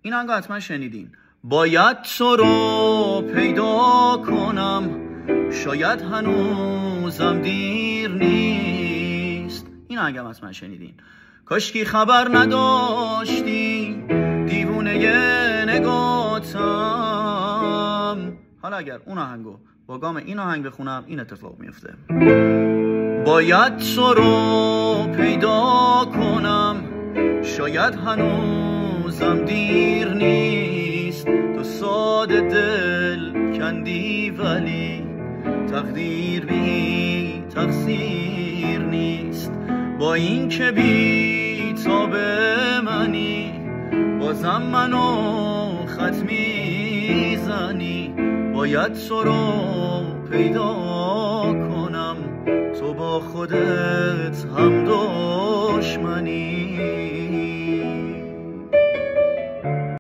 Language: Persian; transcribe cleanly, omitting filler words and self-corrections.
این آهنگو حتما شنیدین. باید تو رو پیدا کنم، شاید هنوزم دیر نیست. این آهنگ هم حتما شنیدین. کاشکی خبر نداشتی دیوونه نگاتم. حالا اگر اون آهنگو با گام این آهنگ بخونم این اتفاق میفته. باید تو رو پیدا کنم، شاید هنوزم دیر نیست. تو ساده دل کندی ولی تقدیر بی تقصیر نیست. با این که بی تاب منی بازم منو خط میزنی. باید تو رو پیدا کنم، تو با خودت هم دشمنی.